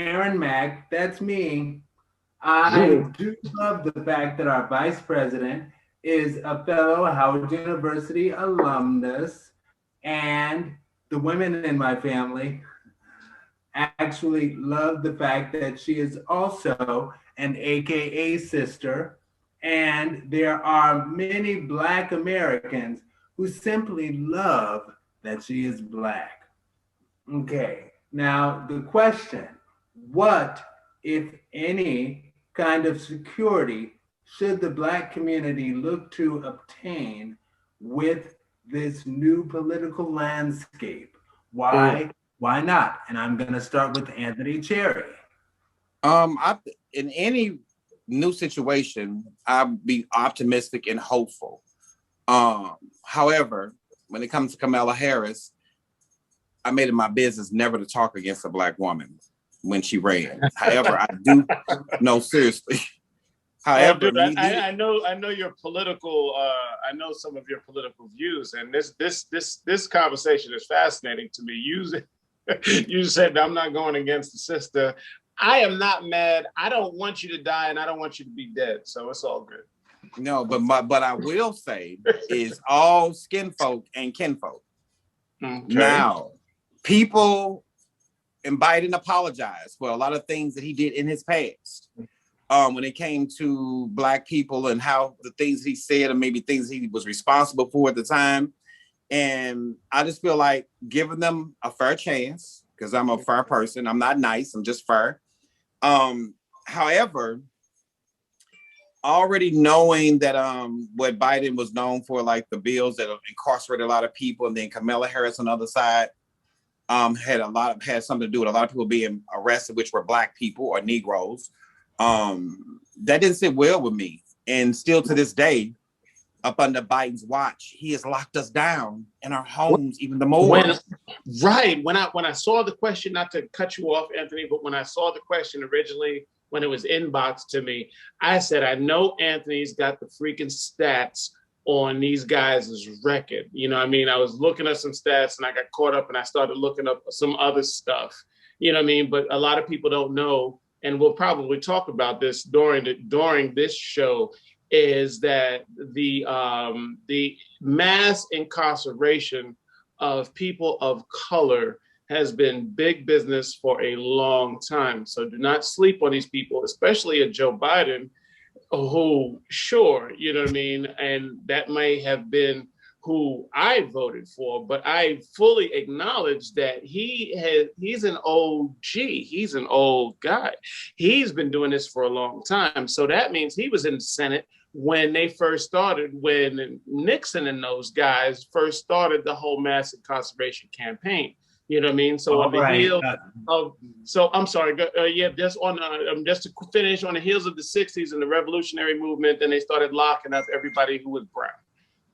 Aaron Mack, that's me. I do love the fact that our vice president is a fellow Howard University alumnus, and the women in my family actually love the fact that she is also an AKA sister. And there are many Black Americans who simply love that she is Black. Okay, now the question, what, if any, kind of security should the Black community look to obtain with this new political landscape? Mm. Why not? And I'm going to start with Anthony Cherry. I in any new situation, I'd be optimistic and hopeful. However, when it comes to Kamala Harris, I made it my business never to talk against a Black woman when she ran. However, I do no seriously. However, Dude, I know your political. I know some of your political views, and this conversation is fascinating to me. You said I'm not going against the sister. I am not mad. I don't want you to die, and I don't want you to be dead. So it's all good. No, but I will say is all skin folk and kinfolk. Okay. Now, people and Biden apologized for a lot of things that he did in his past. When it came to Black people and how the things he said and maybe things he was responsible for at the time. And I just feel like giving them a fair chance, because I'm a fair person. I'm not nice, I'm just fair. However, already knowing that what Biden was known for, like the bills that incarcerated a lot of people, and then Kamala Harris on the other side had something to do with a lot of people being arrested, which were Black people or Negroes. That didn't sit well with me. And still to this day, up under Biden's watch, he has locked us down in our homes even the more. When I saw the question, not to cut you off, Anthony, but when I saw the question originally, when it was inboxed to me, I said, I know Anthony's got the freaking stats on these guys' record. You know what I mean? I was looking at some stats and I got caught up and I started looking up some other stuff. You know what I mean? But a lot of people don't know, and we'll probably talk about this during this show, is that the mass incarceration of people of color has been big business for a long time. So do not sleep on these people, especially a Joe Biden, who, sure, you know what I mean? And that may have been who I voted for, but I fully acknowledge that he's an OG, he's an old guy. He's been doing this for a long time. So that means he was in the Senate when they first started, when Nixon and those guys first started the whole mass incarceration campaign. You know what I mean? So on the heels of, so I'm sorry, just to finish, on the heels of the 60s and the revolutionary movement, then they started locking up everybody who was brown,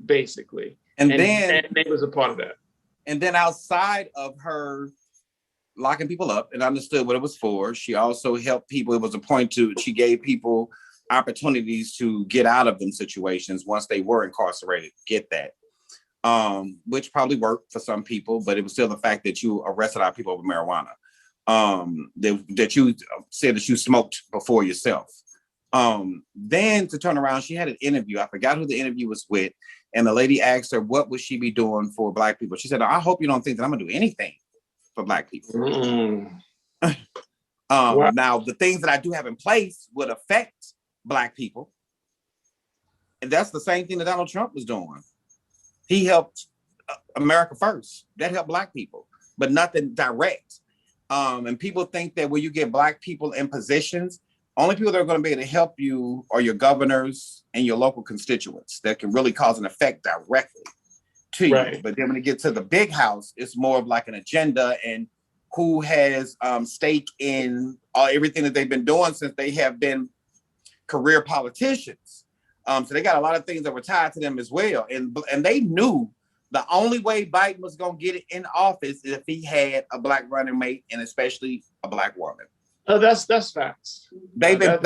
basically. And they was a part of that. And then outside of her locking people up and understood what it was for, she also helped people. It was a point to, she gave people opportunities to get out of them situations once they were incarcerated. Get that. Which probably worked for some people, but it was still the fact that you arrested our people over marijuana. That you said that you smoked before yourself. Then to turn around, she had an interview. I forgot who the interview was with. And the lady asked her, what would she be doing for Black people? She said, I hope you don't think that I'm gonna do anything for Black people. Wow. Now, the things that I do have in place would affect Black people. And that's the same thing that Donald Trump was doing. He helped America first. That helped Black people, but nothing direct. And people think that when you get Black people in positions, only people that are going to be able to help you are your governors and your local constituents that can really cause an effect directly to you. But then when you get to the big house, it's more of like an agenda and who has stake in everything that they've been doing since they have been career politicians. So they got a lot of things that were tied to them as well. And they knew the only way Biden was going to get it in office is if he had a Black running mate, and especially a Black woman. Oh, that's facts. They're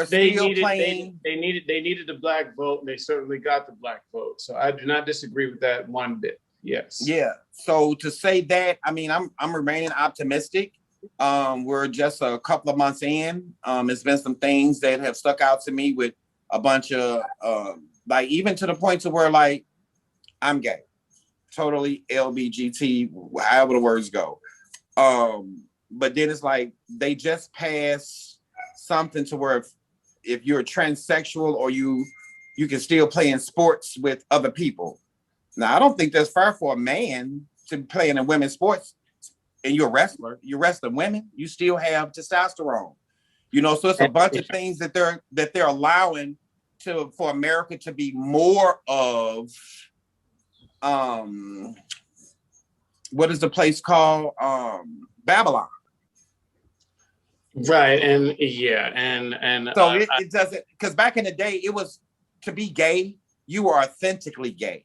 still playing. They needed the Black vote, and they certainly got the Black vote. So I do not disagree with that one bit. Yes. Yeah. So to say that, I mean, I'm remaining optimistic. We're just a couple of months in. It's been some things that have stuck out to me with a bunch of like, even to the point to where like I'm gay, totally LBGT, however the words go. But then it's like they just passed something to where if you're a transsexual or you can still play in sports with other people. Now I don't think that's fair for a man to play in women's sports. And you're a wrestler, you're wrestling women, you still have testosterone, you know. So it's a bunch of things that they're allowing for America to be more of what is the place called? Babylon. Right. And yeah, and so it doesn't, because back in the day it was to be gay, you were authentically gay.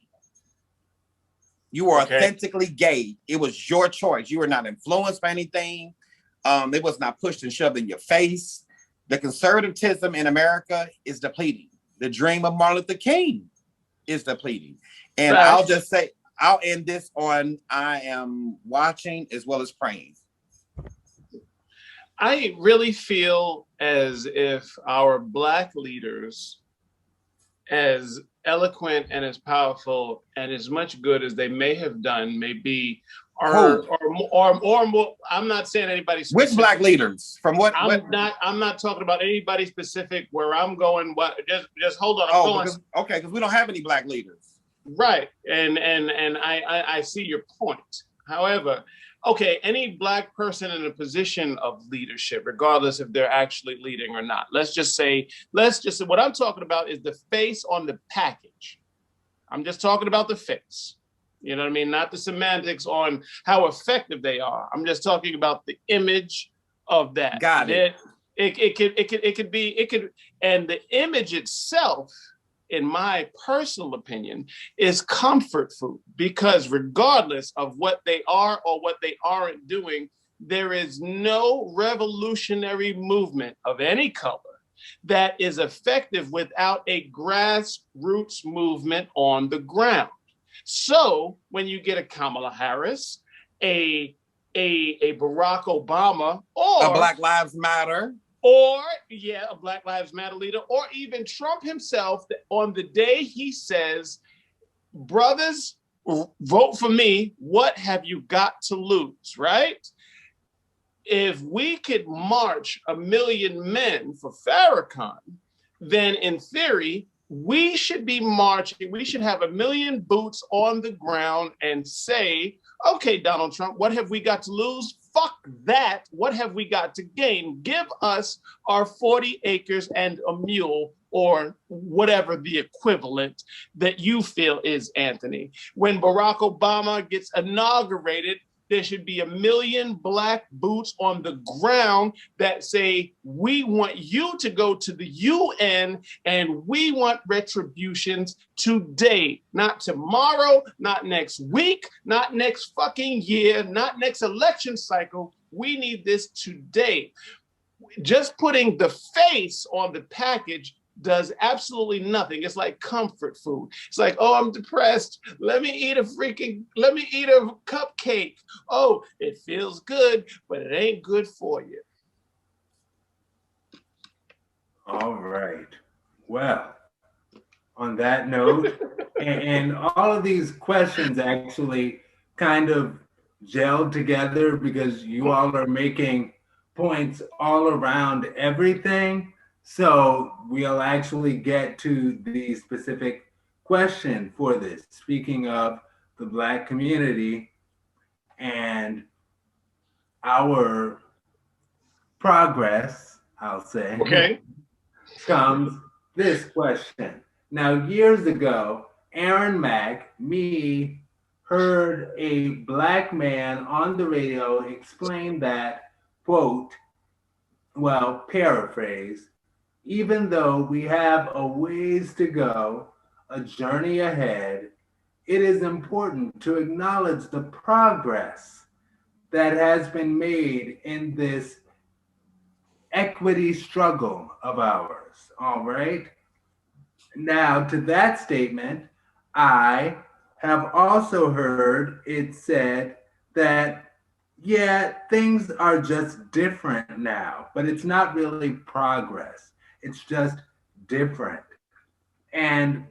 You were authentically gay. It was your choice. You were not influenced by anything. It was not pushed and shoved in your face. The conservatism in America is depleting. The dream of Martin Luther King is depleting. And right. I'll just say, I'll end this on, I am watching as well as praying. I really feel as if our Black leaders, as eloquent and as powerful and as much good as they may have done, maybe or more. I'm not saying anybody specific. Which Black leaders? From what? I'm not talking about anybody specific. Where I'm going, what? Just hold on. Because we don't have any Black leaders. Right, and I see your point. However, any Black person in a position of leadership, regardless if they're actually leading or not. Let's just say, what I'm talking about is the face on the package. I'm just talking about the face. You know what I mean? Not the semantics on how effective they are. I'm just talking about the image of that. Got it. It could, and the image itself, in my personal opinion, is comfort food, because regardless of what they are or what they aren't doing, there is no revolutionary movement of any color that is effective without a grassroots movement on the ground. So when you get a Kamala Harris, a Barack Obama, or a Black Lives Matter, or a Black Lives Matter leader, or even Trump himself, on the day he says, brothers, vote for me, what have you got to lose, right? If we could march 1 million men for Farrakhan, then in theory, we should be marching, we should have 1 million boots on the ground and say, okay, Donald Trump, what have we got to lose? Fuck that. What have we got to gain? Give us our 40 acres and a mule, or whatever the equivalent that you feel is, Anthony. When Barack Obama gets inaugurated, there should be 1 million Black boots on the ground that say, we want you to go to the UN and we want retributions today, not tomorrow, not next week, not next fucking year, not next election cycle. We need this today. Just putting the face on the package does absolutely nothing. It's like comfort food. It's like, oh, I'm depressed. Let me eat a cupcake. Oh, it feels good, but it ain't good for you. All right. Well, on that note, and all of these questions actually kind of gelled together because you all are making points all around everything. So we'll actually get to the specific question for this. Speaking of the Black community and our progress, I'll say, comes this question. Now, years ago, Aaron Mack, me, heard a Black man on the radio explain that, quote, well, paraphrase, even though we have a ways to go, a journey ahead, it is important to acknowledge the progress that has been made in this equity struggle of ours. All right. Now, to that statement, I have also heard it said that yeah, things are just different now, but it's not really progress. It's just different. And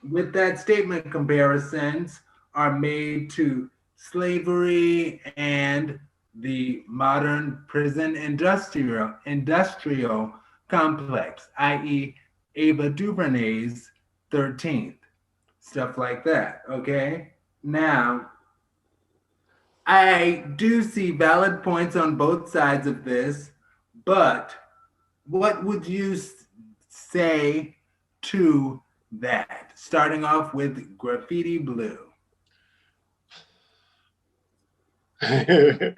with that statement, comparisons are made to slavery and the modern prison industrial complex, i.e., Ava DuVernay's 13th, stuff like that. Okay, now I do see valid points on both sides of this, but what would you say to that? Starting off with Graffiti Bleu. I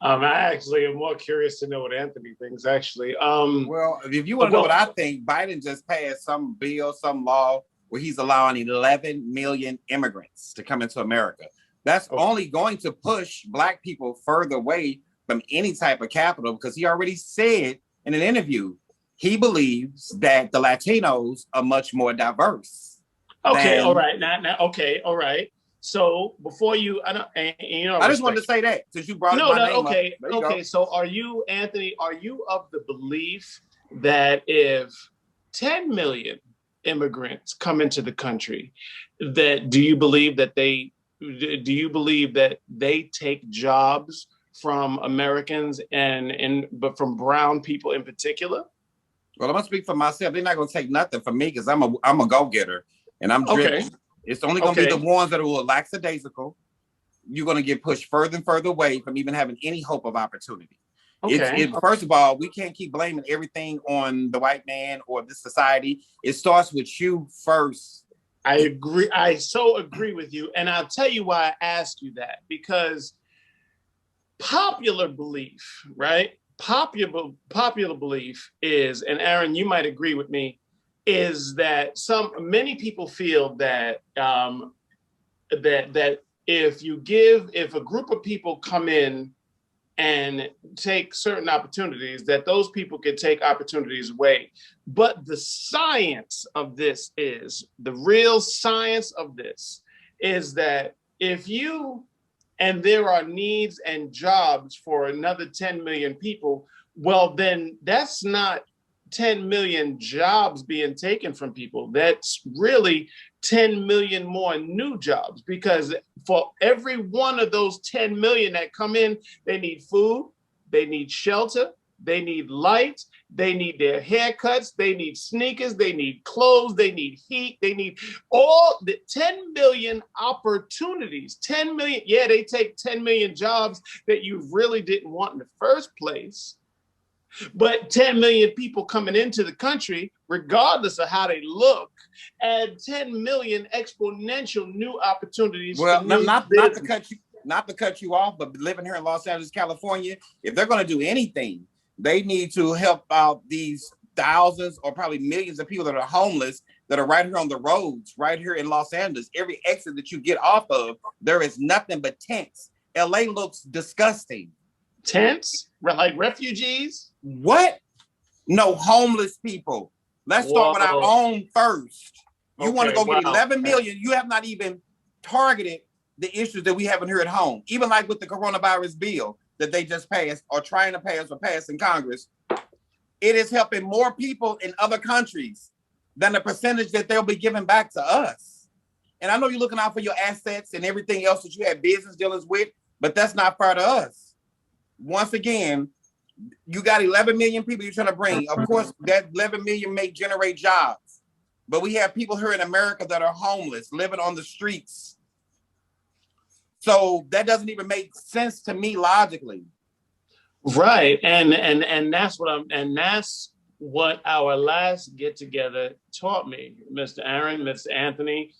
actually am more curious to know what Anthony thinks. Actually, Well, if you want to know what I think, Biden just passed some bill, some law where he's allowing 11 million immigrants to come into America. That's only going to push Black people further away from any type of capital, because he already said in an interview he believes that the Latinos are much more diverse. Okay, all right, okay, all right. So before you, I just wanted to say that since you brought my name up. Okay. So are you, Anthony? Are you of the belief that if 10 million immigrants come into the country, that do you believe that they take jobs from Americans but from brown people in particular? Well, I'm gonna speak for myself. They're not gonna take nothing from me because I'm a go-getter and I'm driven. Okay. It's only gonna be the ones that are lackadaisical. You're gonna get pushed further and further away from even having any hope of opportunity. First of all, we can't keep blaming everything on the white man or this society. It starts with you first. I agree. I so agree with you. And I'll tell you why I asked you that, because popular belief, right? Popular belief is, and Aaron, you might agree with me, is that many people feel that that if a group of people come in and take certain opportunities, that those people can take opportunities away. But the real science of this is that and there are needs and jobs for another 10 million people, well, then that's not 10 million jobs being taken from people. That's really 10 million more new jobs, because for every one of those 10 million that come in, they need food, they need shelter, they need light, they need their haircuts, they need sneakers, they need clothes, they need heat, they need all the 10 million opportunities. 10 million, yeah, they take 10 million jobs that you really didn't want in the first place. But 10 million people coming into the country, regardless of how they look, add 10 million exponential new opportunities. Well, not to cut you off, but living here in Los Angeles, California, if they're going to do anything, they need to help out these thousands or probably millions of people that are homeless, that are right here on the roads, right here in Los Angeles. Every exit that you get off of, there is nothing but tents. LA looks disgusting. Tents? Like refugees? What? No, homeless people. Let's start with our own first. You want to go get 11 million. You have not even targeted the issues that we have here at home. Even like with the coronavirus bill that they just passed or trying to pass or pass in Congress, it is helping more people in other countries than the percentage that they'll be giving back to us. And I know you're looking out for your assets and everything else that you have business dealings with, but that's not fair to us. Once again, you got 11 million people you're trying to bring. Of course, that 11 million may generate jobs, but we have people here in America that are homeless, living on the streets. So that doesn't even make sense to me logically. Right, and that's what our last get together taught me, Mr. Aaron, Mr. Anthony.